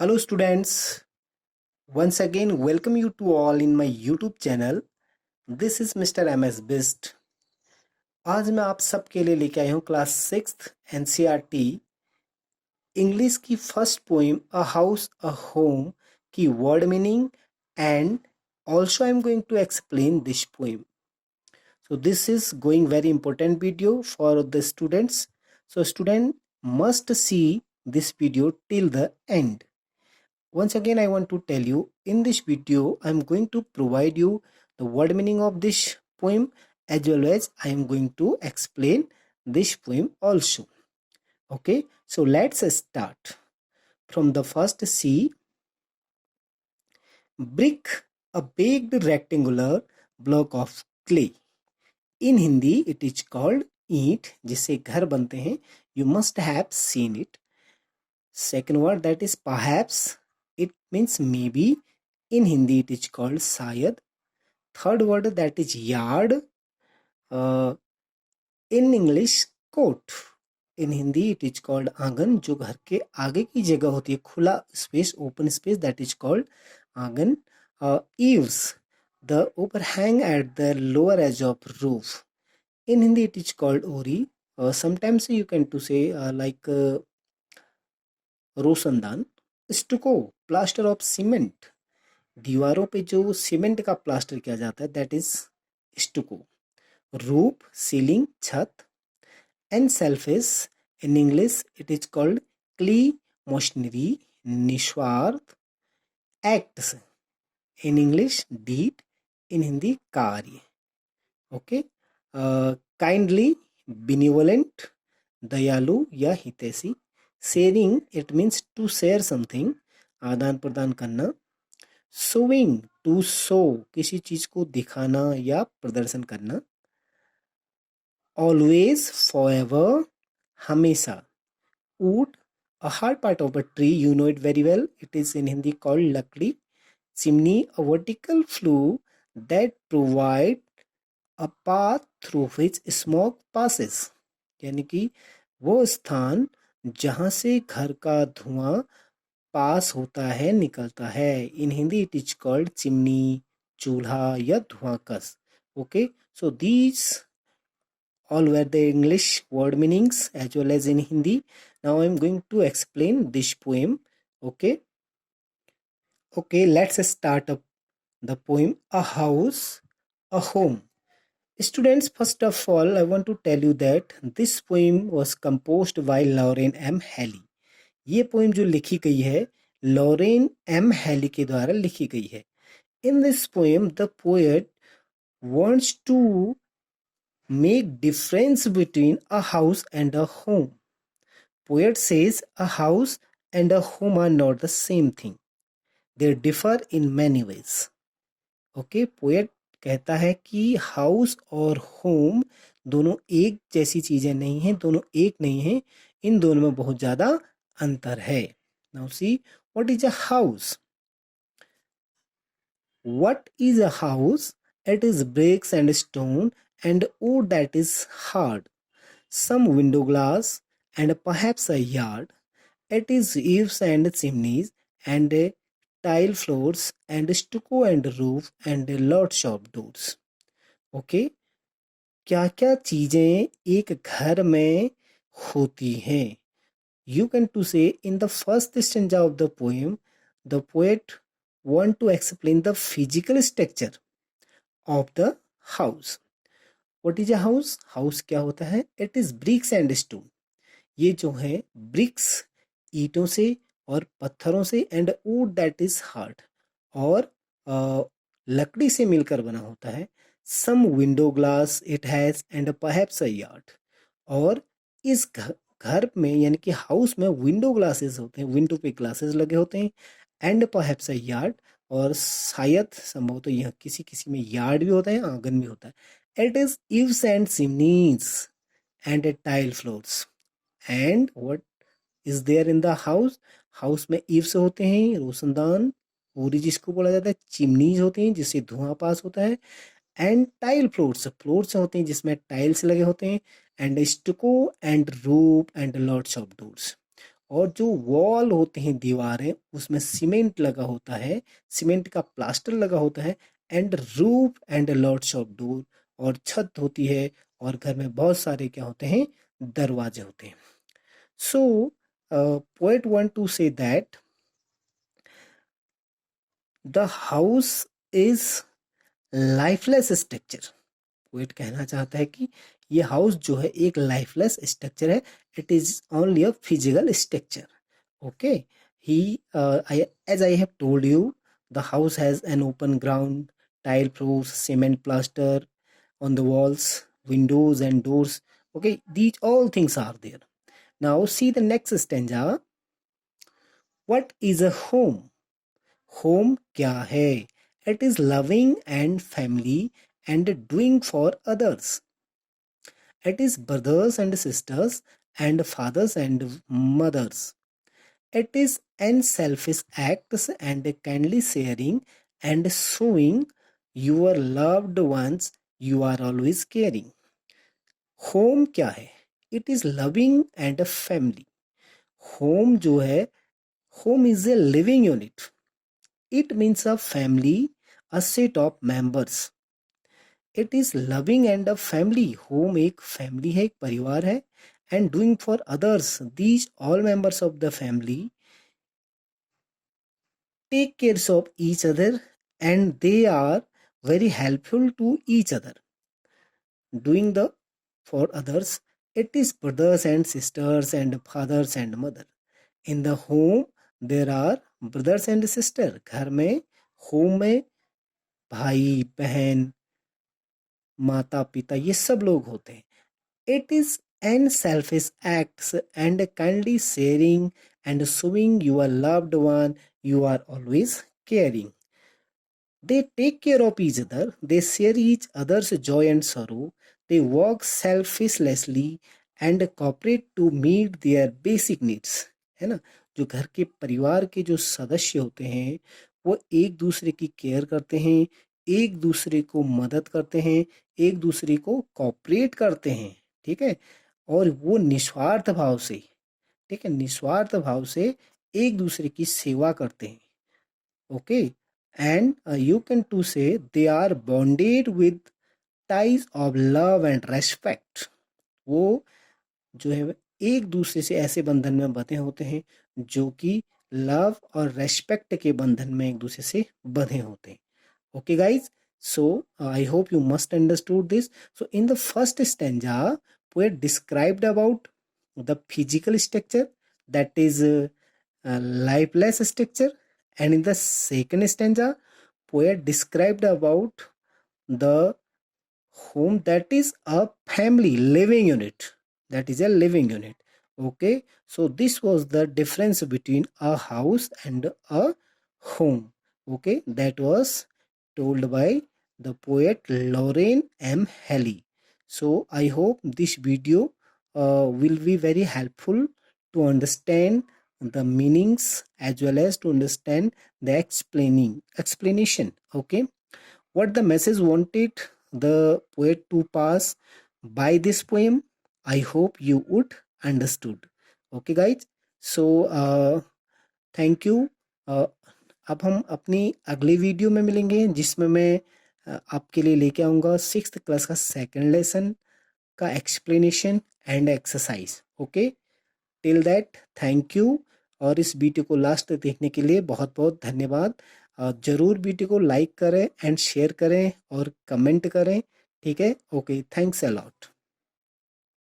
Hello students, once again welcome you to all in my YouTube channel. This is Mr. MS Best. आज मैं आप सबके लिए लेके आया हूँ क्लास 6th NCERT इंग्लिश की first poem a house a home की word meaning and also I am going to explain this poem. So this is going very important video for the students. So student must see this video till the end. Once again, I want to tell you in this video, I am going to provide you the word meaning of this poem as well as I am going to explain this poem also. Okay, so let's start. From the first C, brick, a baked rectangular block of clay. In Hindi, it is called ईंट, जिससे घर बनते हैं. You must have seen it. Second word, that is perhaps. It means maybe. In Hindi, it is called शायद. Third word, that is yard. In English, court. In Hindi, it is called आंगन, जो घर के आगे की जगह होती है, खुला space, open space, that is called आंगन. Eaves, the overhang at the lower edge of roof. In Hindi, it is called ori. Sometimes you can to say like रोशनदान. Stucco, plaster of cement. दीवारों पे जो cement का plaster किया जाता है, that is stucco. Roof, ceiling, छत. And selfish, in English it is called क्ली मोशनरी, निस्वार्थ. Acts, in English deed, in Hindi कार्य. ओके. काइंडली, बिनिवोलेंट, दयालु या हितैषी. Sharing, it means to share something, आदान प्रदान करना. शोइंग, टू शो, किसी चीज को दिखाना या प्रदर्शन करना. ऑलवेज, फॉरएवर, हमेशा. Would, a hard part of a tree, you know it very well, it is in Hindi called लकड़ी. Chimney, a vertical flue that provide a path through which smoke passes. यानी कि वो स्थान जहां से घर का धुआं पास होता है, निकलता है. In Hindi it is called chimney, चूल्हा या धुआंकस. Okay, so these all were the English word meanings as well as in Hindi. Now I am going to explain this poem. Okay, let's start up the poem. A house, a home. Students, first of all, I want to tell you that this poem was composed by Lauren M. Haley. ये poem जो लिखी गई है, Lauren M heli के द्वारा लिखी गई है. In this poem the poet wants to make difference between a house and a home. Poet says a house and a home are not the same thing. They differ in many ways. Okay, poet कहता है कि house और home दोनों एक जैसी चीजें नहीं हैं, दोनों एक नहीं हैं, इन दोनों में बहुत ज्यादा अंतर है. Now see, what is a house? What is a house? It is bricks and stone and wood that is hard. Some window glass and perhaps a yard. It is eaves and chimneys and tile floors and stucco and roof and lots of doors. Okay, क्या क्या चीजें एक घर में होती हैं? You can to say in the first stanza of the poem, the poet want to explain the physical structure of the house. What is a house? House क्या होता है? It is bricks and stone. ये जो है bricks ईंटों से और पत्थरों से and wood that is hard और लकड़ी से मिलकर बना होता है. Some window glass it has and perhaps a yard. और इस घर में यानी कि हाउस में विंडो ग्लासेस होते हैं, विंडो पे ग्लासेस लगे होते हैं. एंड परहैप्स अ यार्ड, और शायद संभवतः यह किसी किसी में यार्ड भी होता है, आंगन भी होता है. It is eaves and chimneys and tile floors. And what is there in the house? House में इव्स होते हैं, रोशनदान, पूरी जिसको बोला जाता है. चिमनीज होती हैं जिससे धुआं पास होता है. एंड टाइल फ्लोर्स, फ्लोर्स होते हैं जिसमें टाइल्स लगे होते हैं. And stucco and roof and lots of doors. और जो वॉल होते हैं, दीवारें, उसमें सीमेंट लगा होता है, सीमेंट का प्लास्टर लगा होता है, and roof and lots of door, और छत होती है, और घर में बहुत सारे क्या होते हैं, दरवाजे होते हैं. So poet want to say that the house is lifeless structure. Poet कहना चाहता है कि ये हाउस जो है एक लाइफलेस स्ट्रक्चर है. It is only a physical structure. Okay. He as I have told you, the house has an open ground, tile floors, cement plaster on the walls, windows and doors. Okay, these all things are there. Now see the next stanza. What is a home? Home क्या है? It is loving and family and doing for others. It is brothers and sisters and fathers and mothers. It is unselfish acts and kindly sharing and showing your loved ones you are always caring. Home क्या है? It is loving and a family. Home जो है, home is a living unit. It means a family, a set of members. It is loving and a family. Home एक family है, एक परिवार है. And doing for others. These all members of the family take care of each other and they are very helpful to each other. Doing the for others, it is brothers and sisters and fathers and mother. In the home there are brothers and sister. घर में, home में भाई बहन माता पिता ये सब लोग होते हैं. It is unselfish acts and kindly sharing and showing your loved one you are always caring. They take care of each other, they share each other's joy and sorrow, they work selflessly and cooperate to meet their basic needs. है ना. जो घर के परिवार के जो सदस्य होते हैं वो एक दूसरे की केयर करते हैं, एक दूसरे को मदद करते हैं, एक दूसरे को कॉपरेट करते हैं. ठीक है. और वो निस्वार्थ भाव से, ठीक है, निस्वार्थ भाव से एक दूसरे की सेवा करते हैं. Okay. And you can to say they are bonded with ties of love and respect. वो जो है एक दूसरे से ऐसे बंधन में बंधे होते हैं जो कि लव और रेस्पेक्ट के बंधन में एक दूसरे से बंधे होते हैं. Okay, guys. So I hope you must understood this. So in the first stanza, poet described about the physical structure, that is lifeless structure, and in the second stanza, poet described about the home, that is a family living unit. That is a living unit. Okay. So this was the difference between a house and a home. Okay. That was told by the poet Lorraine M. Halley. So I hope this video will be very helpful to understand the meanings as well as to understand the explanation. Okay. What the message wanted the poet to pass by this poem, I hope you would understood. Okay, guys. So thank you. अब हम अपनी अगली video में मिलेंगे जिसमें मैं आपके लिए लेके आऊँगा 6th क्लास का सेकंड लेसन का explanation and exercise. Okay. Till that thank you. और इस वीडियो को लास्ट तक देखने के लिए बहुत बहुत धन्यवाद. ज़रूर वीडियो को लाइक करें एंड शेयर करें और कमेंट करें. ठीक है. ओके. Thanks a lot.